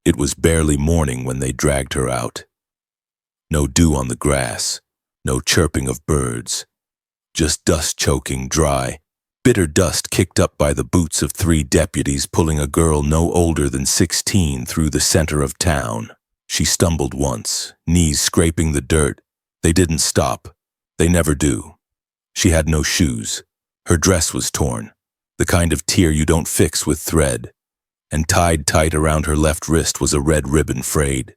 It was barely morning when they dragged her out. No dew on the grass, no chirping of birds, just dust choking dry, bitter dust kicked up by the boots of 3 deputies pulling a girl no older than 16 through the center of town. She stumbled once, knees scraping the dirt. They didn't stop. They never do. She had no shoes. Her dress was torn, the kind of tear you don't fix with thread, and tied tight around her left wrist was a red ribbon frayed.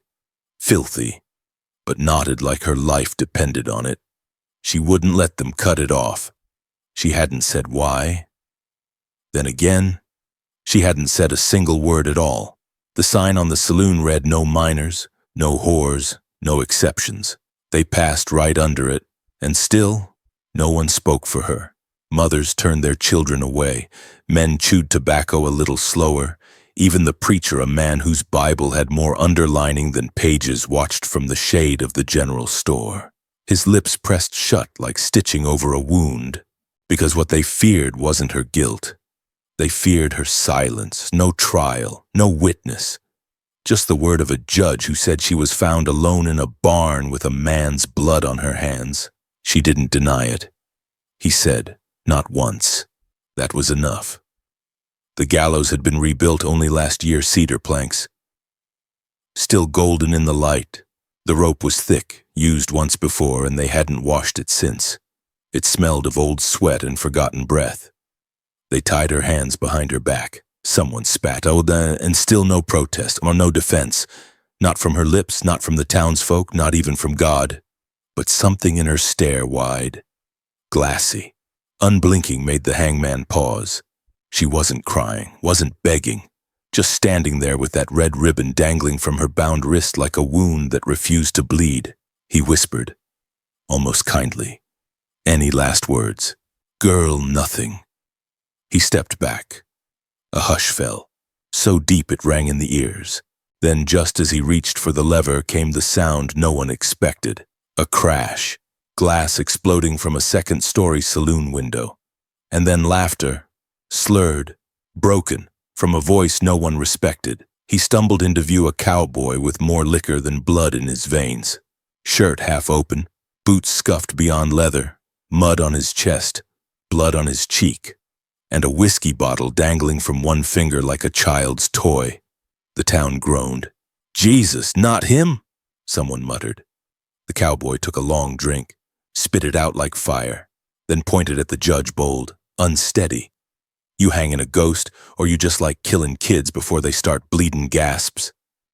Filthy, but knotted like her life depended on it. She wouldn't let them cut it off. She hadn't said why. Then again, she hadn't said a single word at all. The sign on the saloon read no minors, no whores, no exceptions. They passed right under it, and still, no one spoke for her. Mothers turned their children away. Men chewed tobacco a little slower. Even the preacher, a man whose Bible had more underlining than pages, watched from the shade of the general store. His lips pressed shut like stitching over a wound, because what they feared wasn't her guilt. They feared her silence, no trial, no witness. Just the word of a judge who said she was found alone in a barn with a man's blood on her hands. She didn't deny it. He said, not once. That was enough. The gallows had been rebuilt only last year, cedar planks. Still golden in the light. The rope was thick, used once before, and they hadn't washed it since. It smelled of old sweat and forgotten breath. They tied her hands behind her back. Someone spat, and still no protest, or no defense. Not from her lips, not from the townsfolk, not even from God. But something in her stare wide, glassy, unblinking made the hangman pause. She wasn't crying, wasn't begging, just standing there with that red ribbon dangling from her bound wrist like a wound that refused to bleed. He whispered, almost kindly, any last words? Girl, nothing. He stepped back. A hush fell, so deep it rang in the ears. Then just as he reached for the lever came the sound no one expected. A crash, glass exploding from a second-story saloon window. And then laughter, slurred, broken, from a voice no one respected. He stumbled into view, a cowboy with more liquor than blood in his veins. Shirt half open, boots scuffed beyond leather, mud on his chest, blood on his cheek, and a whiskey bottle dangling from one finger like a child's toy. The town groaned. Jesus, not him, someone muttered. The cowboy took a long drink, spit it out like fire, then pointed at the judge bold, unsteady. You hangin' a ghost, or you just like killing kids before they start bleedin' gasps.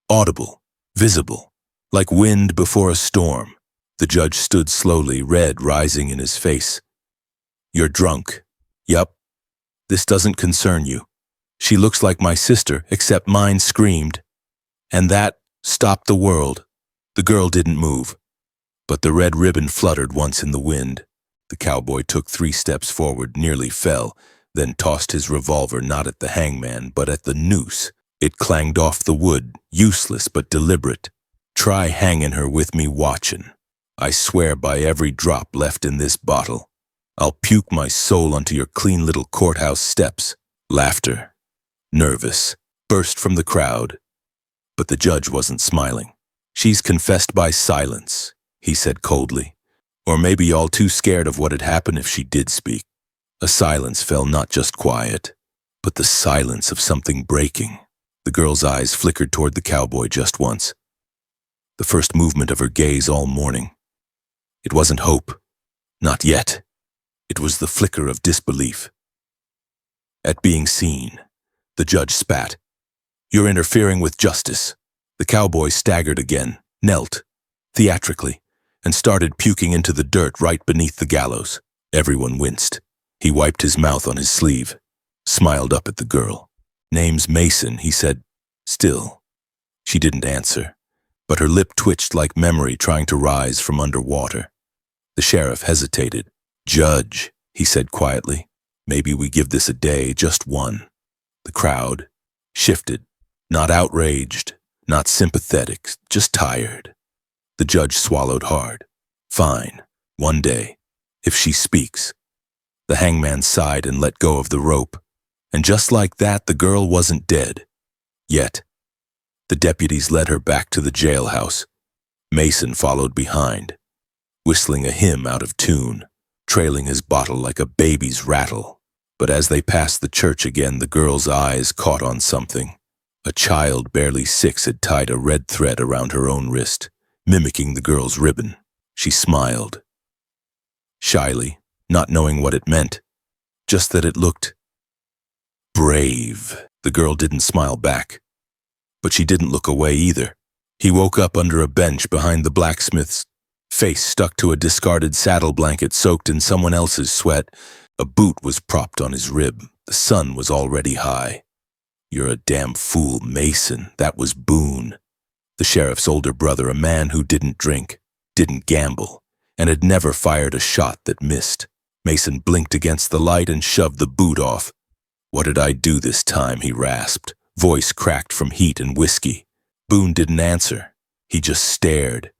Audible, visible, like wind before a storm. The judge stood slowly, red rising in his face. You're drunk. Yup. This doesn't concern you. She looks like my sister, except mine screamed. And that stopped the world. The girl didn't move. But the red ribbon fluttered once in the wind. The cowboy took 3 steps forward, nearly fell, then tossed his revolver not at the hangman, but at the noose. It clanged off the wood, useless but deliberate. Try hanging her with me watchin'. I swear by every drop left in this bottle, I'll puke my soul onto your clean little courthouse steps. Laughter, nervous, burst from the crowd. But the judge wasn't smiling. She's confessed by silence, he said coldly. Or maybe all too scared of what had happened if she did speak. A silence fell, not just quiet, but the silence of something breaking. The girl's eyes flickered toward the cowboy just once. The first movement of her gaze all morning. It wasn't hope. Not yet. It was the flicker of disbelief. At being seen, the judge spat. You're interfering with justice. The cowboy staggered again, knelt, theatrically, and started puking into the dirt right beneath the gallows. Everyone winced. He wiped his mouth on his sleeve, smiled up at the girl. Name's Mason, he said. Still. She didn't answer, but her lip twitched like memory trying to rise from underwater. The sheriff hesitated. Judge, he said quietly, maybe we give this a day, just one. The crowd shifted, not outraged, not sympathetic, just tired. The judge swallowed hard. Fine, one day, if she speaks. The hangman sighed and let go of the rope, and just like that the girl wasn't dead. Yet. The deputies led her back to the jailhouse. Mason followed behind, whistling a hymn out of tune, trailing his bottle like a baby's rattle. But as they passed the church again, the girl's eyes caught on something. A child barely 6 had tied a red thread around her own wrist, mimicking the girl's ribbon. She smiled, shyly, not knowing what it meant, just that it looked brave. The girl didn't smile back, but she didn't look away either. He woke up under a bench behind the blacksmith's, face stuck to a discarded saddle blanket soaked in someone else's sweat. A boot was propped on his rib. The sun was already high. "You're a damn fool, Mason." That was Boone, the sheriff's older brother, a man who didn't drink, didn't gamble, and had never fired a shot that missed. Mason blinked against the light and shoved the boot off. "What did I do this time?" he rasped, voice cracked from heat and whiskey. Boone didn't answer. He just stared.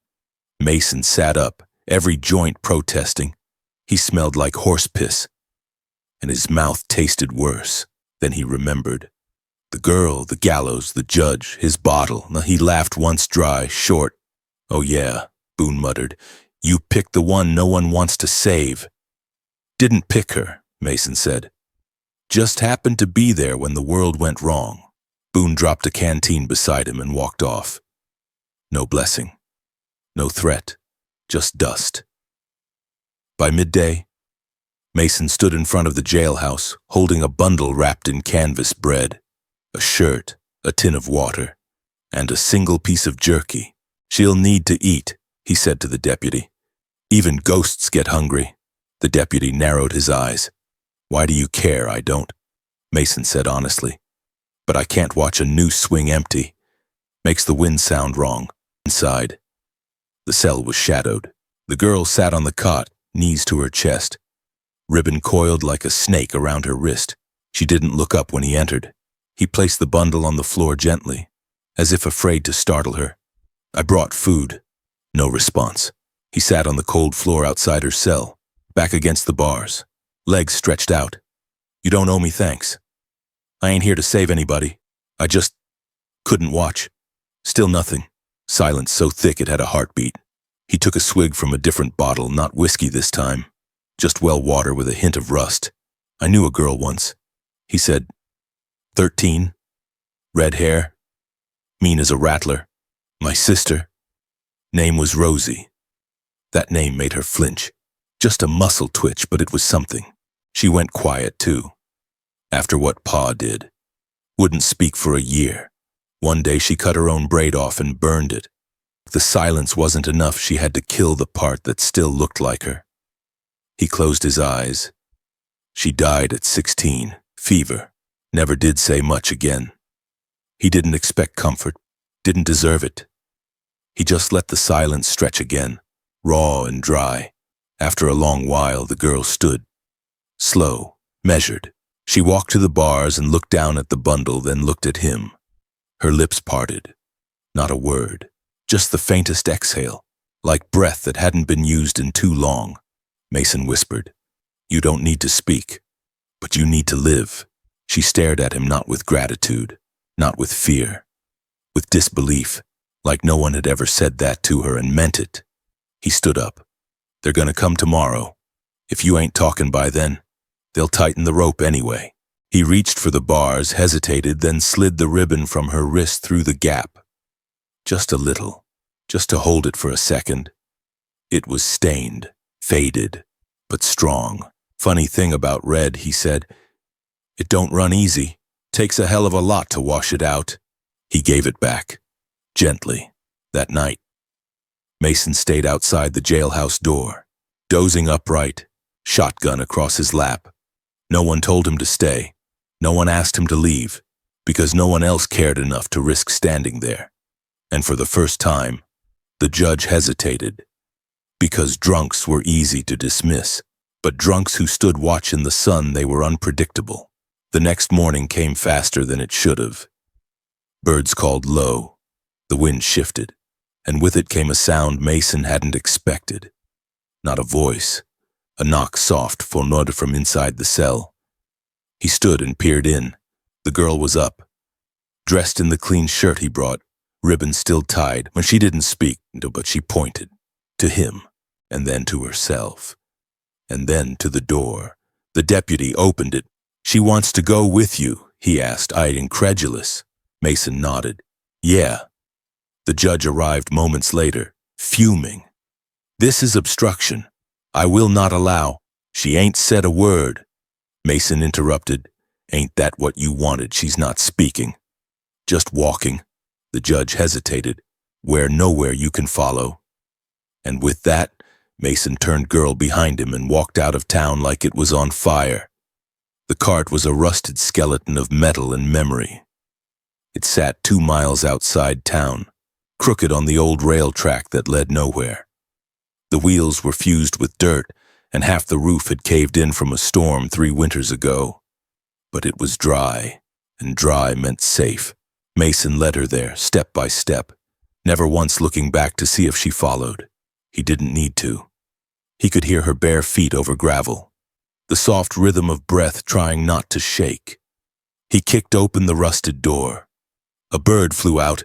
Mason sat up, every joint protesting. He smelled like horse piss, and his mouth tasted worse. Then he remembered. The girl, the gallows, the judge, his bottle. He laughed once dry, short. "Oh yeah," Boone muttered. "You picked the one no one wants to save." "Didn't pick her," Mason said. "Just happened to be there when the world went wrong." Boone dropped a canteen beside him and walked off. No blessing, no threat, just dust. By midday, Mason stood in front of the jailhouse, holding a bundle wrapped in canvas bread, a shirt, a tin of water, and a single piece of jerky. "She'll need to eat," he said to the deputy. "Even ghosts get hungry." The deputy narrowed his eyes. "Why do you care? I don't," Mason said honestly. "But I can't watch a noose swing empty. Makes the wind sound wrong." Inside, the cell was shadowed. The girl sat on the cot, knees to her chest, ribbon coiled like a snake around her wrist. She didn't look up when he entered. He placed the bundle on the floor gently, as if afraid to startle her. "I brought food." No response. He sat on the cold floor outside her cell, back against the bars, legs stretched out. "You don't owe me thanks. I ain't here to save anybody. I just couldn't watch." Still nothing. Silence so thick it had a heartbeat. He took a swig from a different bottle, not whiskey this time, just well water with a hint of rust. "I knew a girl once," he said. 13, red hair, mean as a rattler. My sister. Name was Rosie." That name made her flinch. Just a muscle twitch, but it was something. She went quiet too. After what Pa did. Wouldn't speak for a year. One day she cut her own braid off and burned it. The silence wasn't enough. She had to kill the part that still looked like her. He closed his eyes. She died at 16, fever. Never did say much again. He didn't expect comfort, didn't deserve it. He just let the silence stretch again, raw and dry. After a long while, the girl stood. Slow, measured. She walked to the bars and looked down at the bundle, then looked at him. Her lips parted. Not a word. Just the faintest exhale, like breath that hadn't been used in too long. Mason whispered, "You don't need to speak, but you need to live." She stared at him, not with gratitude, not with fear, with disbelief, like no one had ever said that to her and meant it. He stood up. "They're gonna come tomorrow. If you ain't talking by then, they'll tighten the rope anyway." He reached for the bars, hesitated, then slid the ribbon from her wrist through the gap. Just a little, just to hold it for a second. It was stained, faded, but strong. "Funny thing about red," he said. "It don't run easy. Takes a hell of a lot to wash it out." He gave it back, gently, that night. Mason stayed outside the jailhouse door, dozing upright, shotgun across his lap. No one told him to stay. No one asked him to leave, because no one else cared enough to risk standing there. And for the first time, the judge hesitated, because drunks were easy to dismiss, but drunks who stood watch in the sun, they were unpredictable. The next morning came faster than it should have. Birds called low, the wind shifted, and with it came a sound Mason hadn't expected. Not a voice, a knock soft, fonode from inside the cell. He stood and peered in. The girl was up, dressed in the clean shirt he brought, ribbon still tied, when she didn't speak, but she pointed to him, and then to herself, and then to the door. The deputy opened it. "She wants to go with you?" he asked, eyed incredulous. Mason nodded. "Yeah." The judge arrived moments later, fuming. "This is obstruction. I will not allow." "She ain't said a word." Mason interrupted. "Ain't that what you wanted? She's not speaking. Just walking." The judge hesitated. "Where nowhere you can follow." And with that, Mason turned girl behind him and walked out of town like it was on fire. The cart was a rusted skeleton of metal and memory. It sat 2 miles outside town, crooked on the old rail track that led nowhere. The wheels were fused with dirt, and half the roof had caved in from a storm 3 winters ago. But it was dry, and dry meant safe. Mason led her there, step by step, never once looking back to see if she followed. He didn't need to. He could hear her bare feet over gravel, the soft rhythm of breath trying not to shake. He kicked open the rusted door. A bird flew out.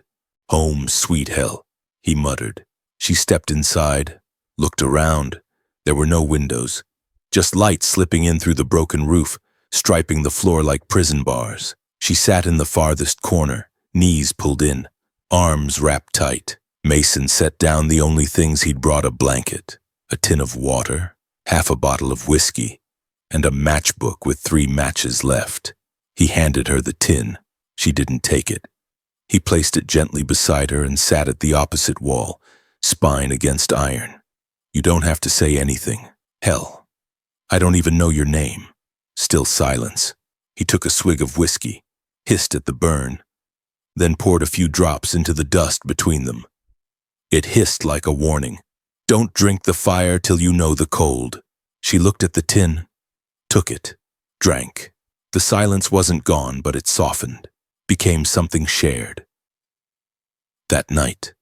"Home, sweet hell," he muttered. She stepped inside, looked around. There were no windows, just light slipping in through the broken roof, striping the floor like prison bars. She sat in the farthest corner, knees pulled in, arms wrapped tight. Mason set down the only things he'd brought: a blanket, a tin of water, half a bottle of whiskey, and a matchbook with 3 matches left. He handed her the tin. She didn't take it. He placed it gently beside her and sat at the opposite wall, spine against iron. "You don't have to say anything. Hell, I don't even know your name." Still silence. He took a swig of whiskey, hissed at the burn, then poured a few drops into the dust between them. It hissed like a warning. "Don't drink the fire till you know the cold." She looked at the tin, took it, drank. The silence wasn't gone, but it softened, became something shared. That night,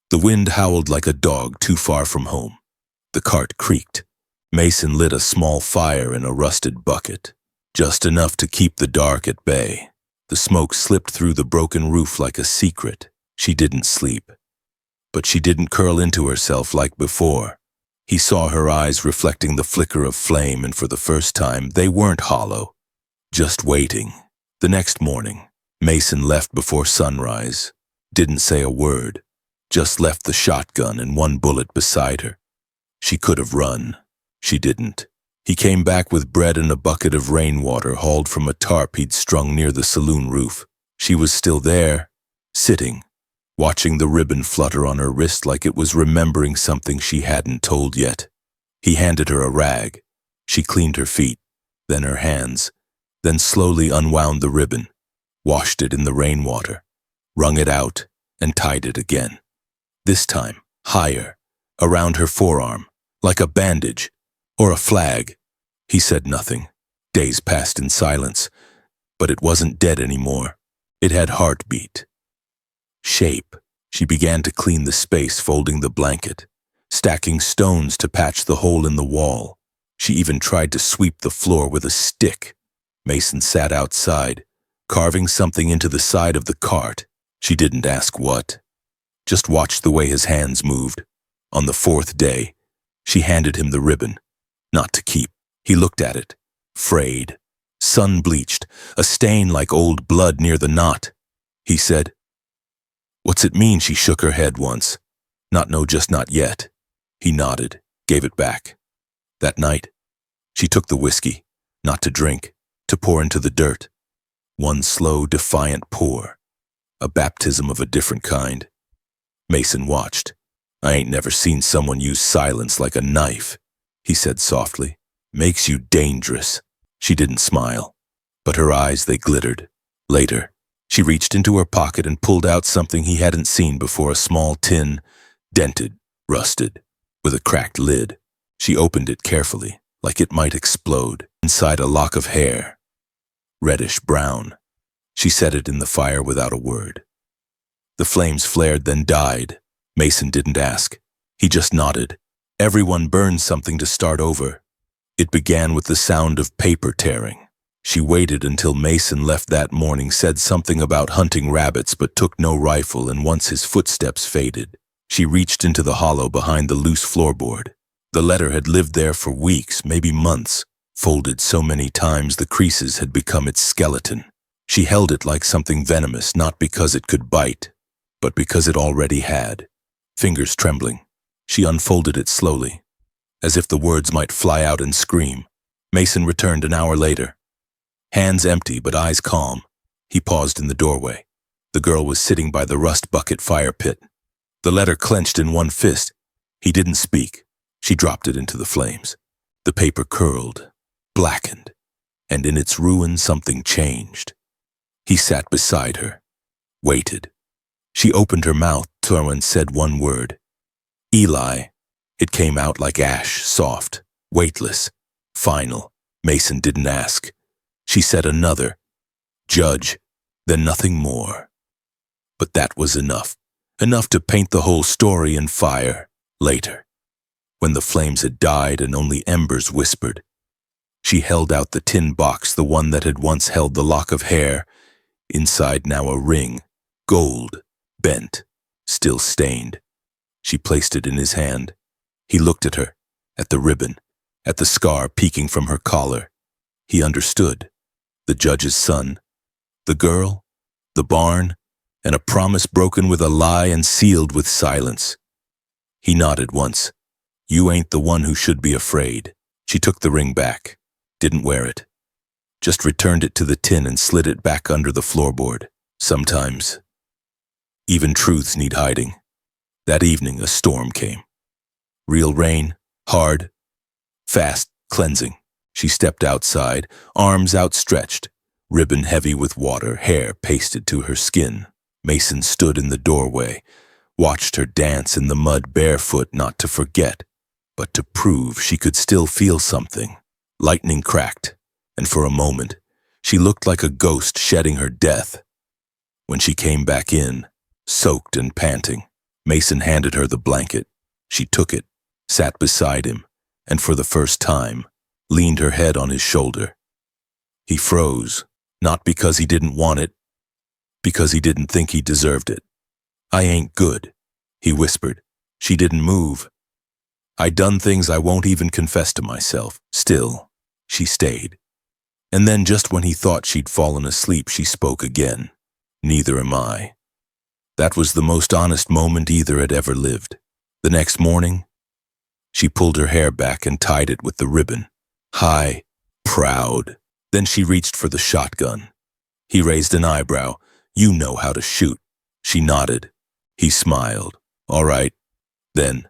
the wind howled like a dog too far from home. The cart creaked. Mason lit a small fire in a rusted bucket, just enough to keep the dark at bay. The smoke slipped through the broken roof like a secret. She didn't sleep. But she didn't curl into herself like before. He saw her eyes reflecting the flicker of flame, and for the first time, they weren't hollow, just waiting. The next morning, Mason left before sunrise, didn't say a word, just left the shotgun and 1 bullet beside her. She could have run. She didn't. He came back with bread and a bucket of rainwater hauled from a tarp he'd strung near the saloon roof. She was still there, sitting, watching the ribbon flutter on her wrist like it was remembering something she hadn't told yet. He handed her a rag. She cleaned her feet, then her hands, then slowly unwound the ribbon, washed it in the rainwater, wrung it out, and tied it again. This time, higher, around her forearm, like a bandage or a flag. He said nothing. Days passed in silence, but it wasn't dead anymore. It had heartbeat. Shape. She began to clean the space, folding the blanket, stacking stones to patch the hole in the wall. She even tried to sweep the floor with a stick. Mason sat outside, carving something into the side of the cart. She didn't ask what, just watched the way his hands moved. On the 4th day, she handed him the ribbon, not to keep. He looked at it, frayed, sun-bleached, a stain like old blood near the knot. He said, "What's it mean?" She shook her head once. No, just not yet." He nodded, gave it back. That night, she took the whiskey, not to drink, to pour into the dirt. 1 slow, defiant pour, a baptism of a different kind. Mason watched. "I ain't never seen someone use silence like a knife," he said softly. "Makes you dangerous." She didn't smile, but her eyes, they glittered. Later, she reached into her pocket and pulled out something he hadn't seen before, a small tin, dented, rusted, with a cracked lid. She opened it carefully, like it might explode. Inside, a lock of hair, reddish-brown. She set it in the fire without a word. The flames flared, then died. Mason didn't ask. He just nodded. Everyone burned something to start over. It began with the sound of paper tearing. She waited until Mason left that morning, said something about hunting rabbits but took no rifle, and once his footsteps faded, she reached into the hollow behind the loose floorboard. The letter had lived there for weeks, maybe months, folded so many times the creases had become its skeleton. She held it like something venomous, not because it could bite, but because it already had. Fingers trembling, she unfolded it slowly, as if the words might fly out and scream. Mason returned an hour later. Hands empty but eyes calm. He paused in the doorway. The girl was sitting by the rust bucket fire pit, the letter clenched in one fist. He didn't speak. She dropped it into the flames. The paper curled, blackened, and in its ruin something changed. He sat beside her, waited. She opened her mouth, and said one word. Eli. It came out like ash, soft, weightless, final. Mason didn't ask. She said another. Judge, then nothing more. But that was enough. Enough to paint the whole story in fire. Later, when the flames had died and only embers whispered, she held out the tin box, the one that had once held the lock of hair. Inside now a ring, gold, bent, still stained. She placed it in his hand. He looked at her, at the ribbon, at the scar peeking from her collar. He understood. The judge's son, the girl, the barn, and a promise broken with a lie and sealed with silence. He nodded once. You ain't the one who should be afraid. She took the ring back, didn't wear it, just returned it to the tin and slid it back under the floorboard. Sometimes, even truths need hiding. That evening, a storm came. Real rain, hard, fast, cleansing. She stepped outside, arms outstretched, ribbon heavy with water, hair pasted to her skin. Mason stood in the doorway, watched her dance in the mud barefoot, not to forget, but to prove she could still feel something. Lightning cracked, and for a moment, she looked like a ghost shedding her death. When she came back in, soaked and panting, Mason handed her the blanket. She took it, sat beside him, and for the first time, leaned her head on his shoulder. He froze, not because he didn't want it, because he didn't think he deserved it. I ain't good, he whispered. She didn't move. I done things I won't even confess to myself. Still, she stayed. And then just when he thought she'd fallen asleep, she spoke again. Neither am I. That was the most honest moment either had ever lived. The next morning, she pulled her hair back and tied it with the ribbon. High, proud. Then she reached for the shotgun. He raised an eyebrow. You know how to shoot. She nodded. He smiled. All right, then.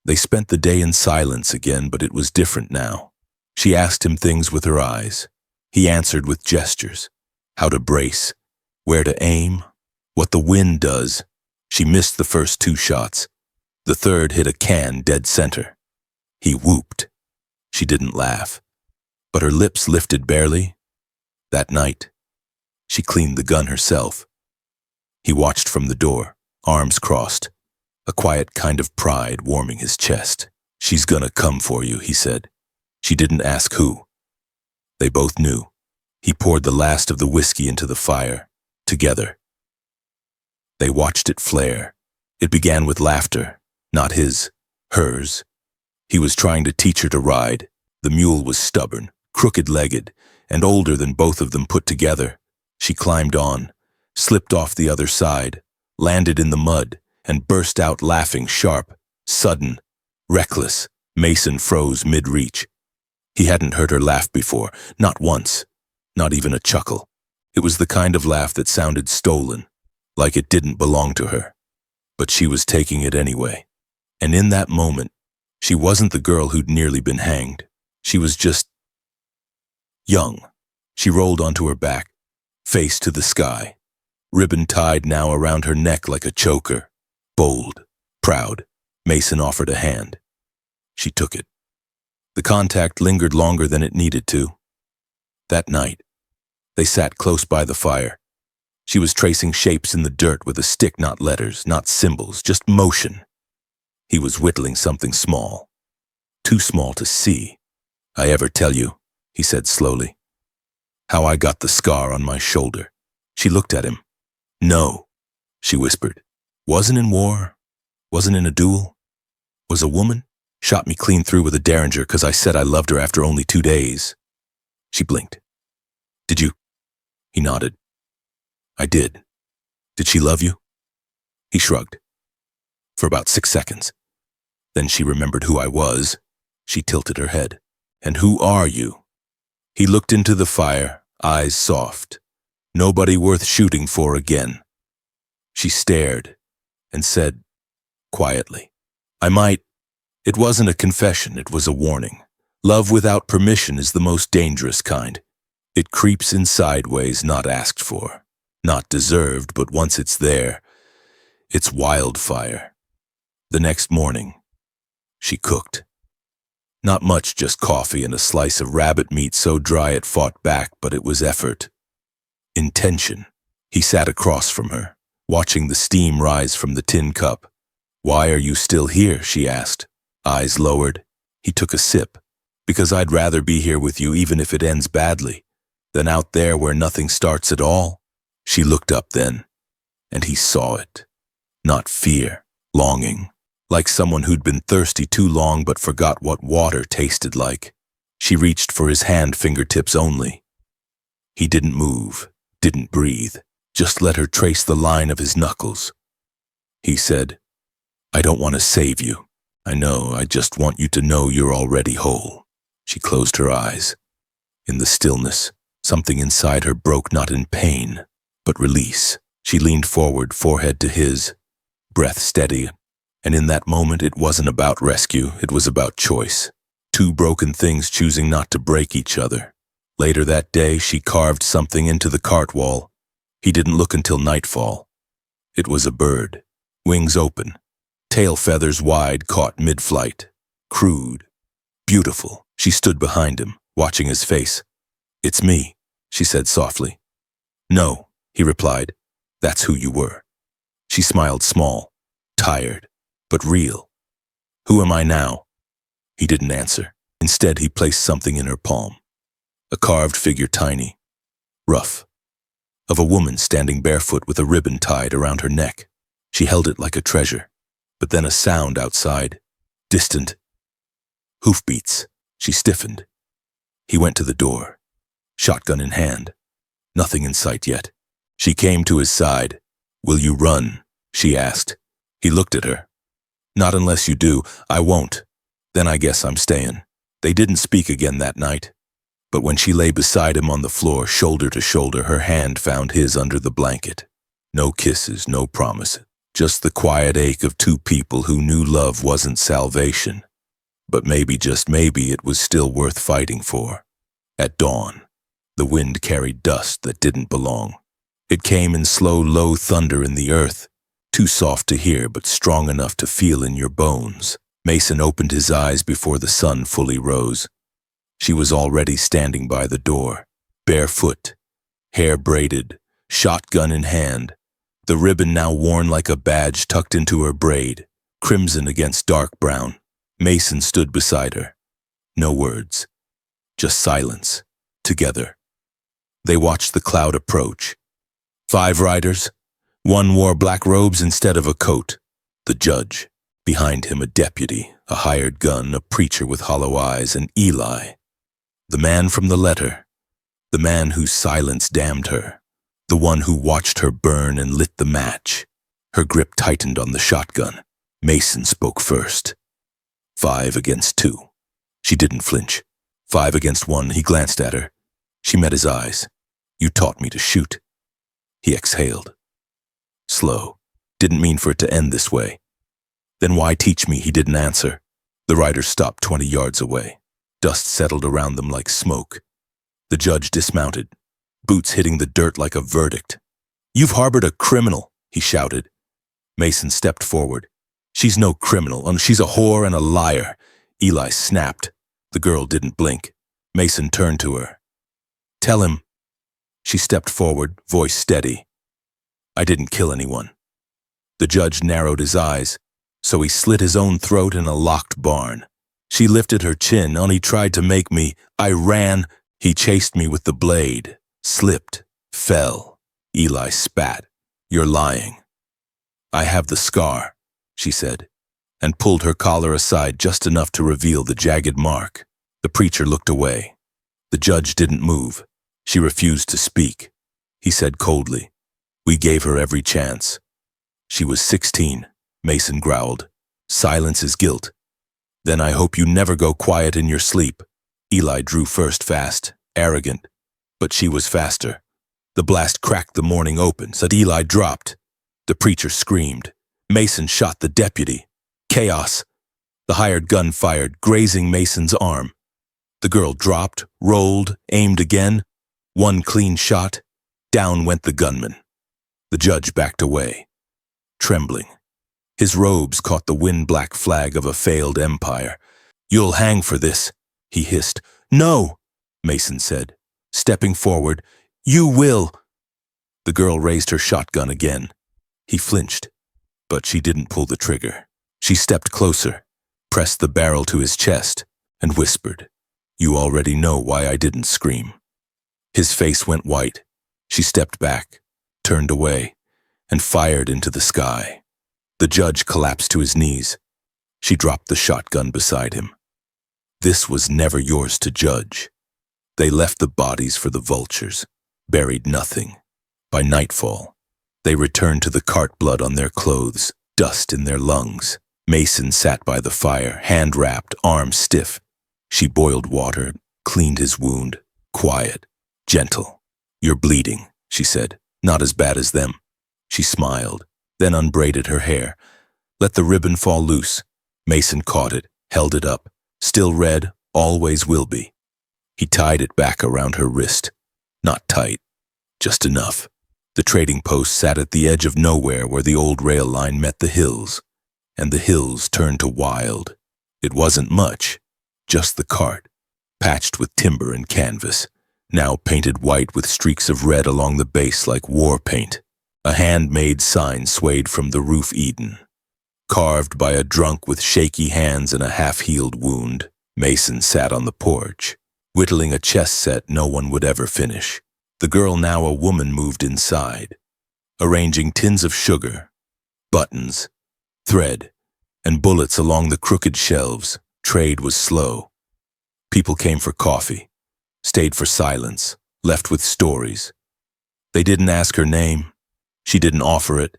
They spent the day in silence again, but it was different now. She asked him things with her eyes. He answered with gestures. How to brace, where to aim, what the wind does. She missed the first 2 shots. The third hit a can dead center. He whooped. She didn't laugh, but her lips lifted barely. That night, she cleaned the gun herself. He watched from the door, arms crossed, a quiet kind of pride warming his chest. She's gonna come for you, he said. She didn't ask who. They both knew. He poured the last of the whiskey into the fire, together. They watched it flare. It began with laughter, not his, hers. He was trying to teach her to ride. The mule was stubborn, crooked-legged, and older than both of them put together. She climbed on, slipped off the other side, landed in the mud, and burst out laughing, sharp, sudden, reckless. Mason froze mid-reach. He hadn't heard her laugh before, not once, not even a chuckle. It was the kind of laugh that sounded stolen, like it didn't belong to her. But she was taking it anyway. And in that moment, she wasn't the girl who'd nearly been hanged. She was just young. She rolled onto her back, face to the sky, ribbon tied now around her neck like a choker. Bold, proud, Mason offered a hand. She took it. The contact lingered longer than it needed to. That night, they sat close by the fire. She was tracing shapes in the dirt with a stick, not letters, not symbols, just motion. He was whittling something small, too small to see. I ever tell you, he said slowly, How I got the scar on my shoulder. She looked at him. No, she whispered. Wasn't in war. Wasn't in a duel. Was a woman. Shot me clean through with a derringer because I said I loved her after only 2 days. She blinked. Did you? He nodded. I did. Did she love you? He shrugged. For about 6 seconds. Then she remembered who I was. She tilted her head. And who are you? He looked into the fire, eyes soft. Nobody worth shooting for again. She stared and said, quietly, I might. It wasn't a confession, it was a warning. Love without permission is the most dangerous kind. It creeps in sideways, not asked for. Not deserved, but once it's there, it's wildfire. The next morning, she cooked. Not much, just coffee and a slice of rabbit meat so dry it fought back, but it was effort. Intention. He sat across from her, watching the steam rise from the tin cup. Why are you still here? She asked, eyes lowered. He took a sip. Because I'd rather be here with you even if it ends badly, than out there where nothing starts at all. She looked up then, and he saw it. Not fear, longing, like someone who'd been thirsty too long but forgot what water tasted like. She reached for his hand, fingertips only. He didn't move, didn't breathe, just let her trace the line of his knuckles. He said, I don't want to save you. I know, I just want you to know you're already whole. She closed her eyes. In the stillness, something inside her broke, not in pain, but release. She leaned forward, forehead to his, breath steady, and in that moment it wasn't about rescue, it was about choice. Two broken things choosing not to break each other. Later that day, she carved something into the cart wall. He didn't look until nightfall. It was a bird, wings open, tail feathers wide, caught mid-flight. Crude, beautiful. She stood behind him, watching his face. It's me, she said softly. No, he replied. That's who you were. She smiled, small, tired, but real. Who am I now? He didn't answer. Instead, he placed something in her palm. A carved figure, tiny, rough, of a woman standing barefoot with a ribbon tied around her neck. She held it like a treasure. But then a sound outside, distant. Hoofbeats. She stiffened. He went to the door, shotgun in hand. Nothing in sight yet. She came to his side. Will you run? She asked. He looked at her. Not unless you do. I won't. Then I guess I'm staying. They didn't speak again that night. But when she lay beside him on the floor, shoulder to shoulder, her hand found his under the blanket. No kisses, no promises. Just the quiet ache of two people who knew love wasn't salvation. But maybe, just maybe, it was still worth fighting for. At dawn, the wind carried dust that didn't belong. It came in slow, low thunder in the earth, too soft to hear but strong enough to feel in your bones. Mason opened his eyes before the sun fully rose. She was already standing by the door, barefoot, hair braided, shotgun in hand, the ribbon now worn like a badge tucked into her braid, crimson against dark brown. Mason stood beside her. No words, just silence, together. They watched the cloud approach. 5 riders. One wore black robes instead of a coat. The judge. Behind him a deputy, a hired gun, a preacher with hollow eyes, and Eli. The man from the letter. The man whose silence damned her. The one who watched her burn and lit the match. Her grip tightened on the shotgun. Mason spoke first. 5 against 2. She didn't flinch. 5 against 1, he glanced at her. She met his eyes. You taught me to shoot. He exhaled. Slow. Didn't mean for it to end this way. Then why teach me? He didn't answer. The riders stopped 20 yards away. Dust settled around them like smoke. The judge dismounted, boots hitting the dirt like a verdict. You've harbored a criminal, he shouted. Mason stepped forward. She's no criminal, she's a whore and a liar. Eli snapped. The girl didn't blink. Mason turned to her. Tell him. She stepped forward, voice steady. I didn't kill anyone. The judge narrowed his eyes, so he slit his own throat in a locked barn. She lifted her chin, he tried to make me. I ran. He chased me with the blade. Slipped, fell. Eli spat. You're lying. I have the scar, she said, and pulled her collar aside just enough to reveal the jagged mark. The preacher looked away. The judge didn't move. She refused to speak. He said coldly, We gave her every chance. She was 16, Mason growled. Silence is guilt. Then I hope you never go quiet in your sleep. Eli drew first fast, arrogant, but she was faster. The blast cracked the morning open, so Eli dropped. The preacher screamed. Mason shot the deputy. Chaos. The hired gun fired, grazing Mason's arm. The girl dropped, rolled, aimed again. One clean shot. Down went the gunman. The judge backed away, trembling. His robes caught the wind-black flag of a failed empire. You'll hang for this, he hissed. No, Mason said, stepping forward. You will. The girl raised her shotgun again. He flinched, but she didn't pull the trigger. She stepped closer, pressed the barrel to his chest, and whispered, You already know why I didn't scream. His face went white. She stepped back, turned away, and fired into the sky. The judge collapsed to his knees. She dropped the shotgun beside him. This was never yours to judge. They left the bodies for the vultures, buried nothing. By nightfall, they returned to the cart blood on their clothes, dust in their lungs. Mason sat by the fire, hand-wrapped, arms stiff. She boiled water, cleaned his wound, quiet, gentle. You're bleeding, she said. Not as bad as them. She smiled, then unbraided her hair. Let the ribbon fall loose. Mason caught it, held it up. Still red, always will be. He tied it back around her wrist. Not tight, just enough. The trading post sat at the edge of nowhere where the old rail line met the hills, and the hills turned to wild. It wasn't much, just the cart, patched with timber and canvas, now painted white with streaks of red along the base like war paint. A handmade sign swayed from the roof Eden. Carved by a drunk with shaky hands and a half-healed wound, Mason sat on the porch, whittling a chess set no one would ever finish. The girl, now a woman, moved inside, arranging tins of sugar, buttons, thread, and bullets along the crooked shelves. Trade was slow. People came for coffee, stayed for silence, left with stories. They didn't ask her name. She didn't offer it.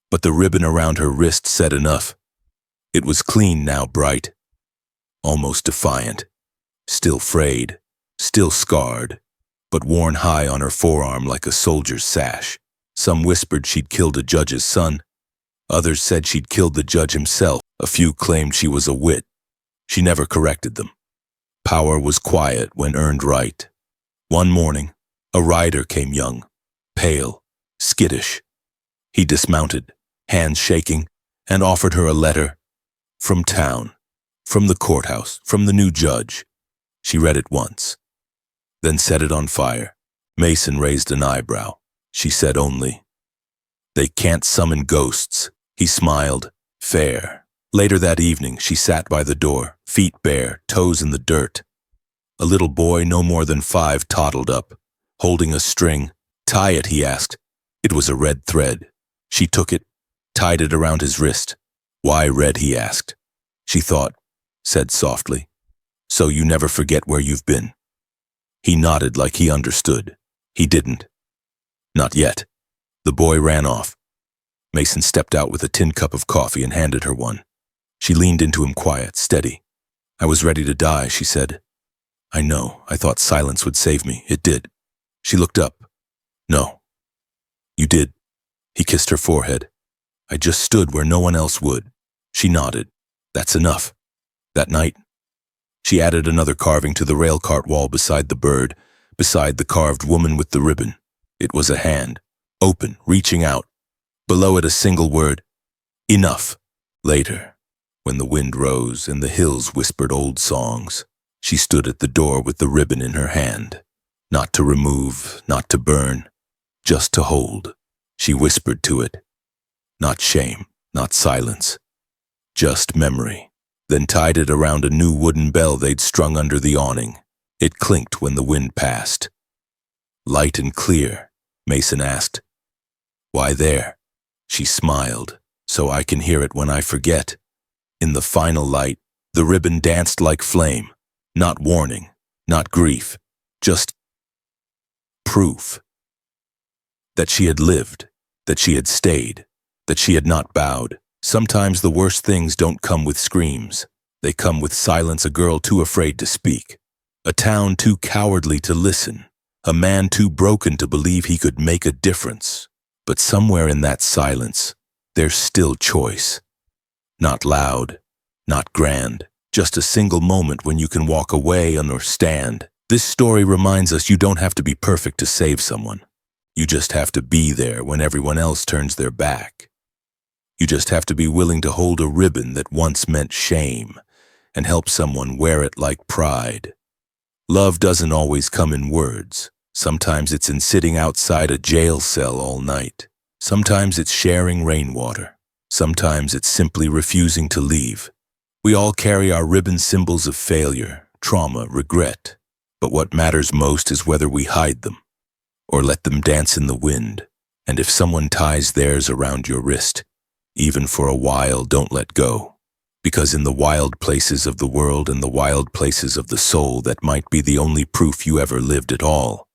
But the ribbon around her wrist said enough. It was clean now, bright, almost defiant, still frayed, still scarred, but worn high on her forearm like a soldier's sash. Some whispered she'd killed a judge's son. Others said she'd killed the judge himself. A few claimed she was a wit. She never corrected them. Power was quiet when earned right. One morning, a rider came young, pale, skittish. He dismounted, hands shaking, and offered her a letter. From town, from the courthouse, from the new judge. She read it once, then set it on fire. Mason raised an eyebrow. She said only, They can't summon ghosts. He smiled, fair. Later that evening, she sat by the door, feet bare, toes in the dirt. A little boy no more than 5 toddled up, holding a string. Tie it, he asked. It was a red thread. She took it, tied it around his wrist. Why red, he asked. She thought, said softly, So you never forget where you've been. He nodded like he understood. He didn't. Not yet. The boy ran off. Mason stepped out with a tin cup of coffee and handed her one. She leaned into him quiet, steady. I was ready to die, she said. I know. I thought silence would save me. It did. She looked up. No. You did. He kissed her forehead. I just stood where no one else would. She nodded. That's enough. That night, she added another carving to the rail cart wall beside the bird, beside the carved woman with the ribbon. It was a hand, open, reaching out. Below it a single word, enough. Later, when the wind rose and the hills whispered old songs, she stood at the door with the ribbon in her hand. Not to remove, not to burn, just to hold. She whispered to it. Not shame, not silence, just memory. Then tied it around a new wooden bell they'd strung under the awning. It clinked when the wind passed. Light and clear. Mason asked, "Why there?" She smiled, "So I can hear it when I forget." In the final light, the ribbon danced like flame. Not warning, not grief, just proof. That she had lived, that she had stayed, that she had not bowed. Sometimes the worst things don't come with screams. They come with silence, a girl too afraid to speak, a town too cowardly to listen, a man too broken to believe he could make a difference. But somewhere in that silence, there's still choice. Not loud, not grand, just a single moment when you can walk away and or stand. This story reminds us you don't have to be perfect to save someone. You just have to be there when everyone else turns their back. You just have to be willing to hold a ribbon that once meant shame and help someone wear it like pride. Love doesn't always come in words. Sometimes it's in sitting outside a jail cell all night. Sometimes it's sharing rainwater. Sometimes it's simply refusing to leave. We all carry our ribbon symbols of failure, trauma, regret. But what matters most is whether we hide them or let them dance in the wind. And if someone ties theirs around your wrist, even for a while, don't let go. Because in the wild places of the world and the wild places of the soul, that might be the only proof you ever lived at all.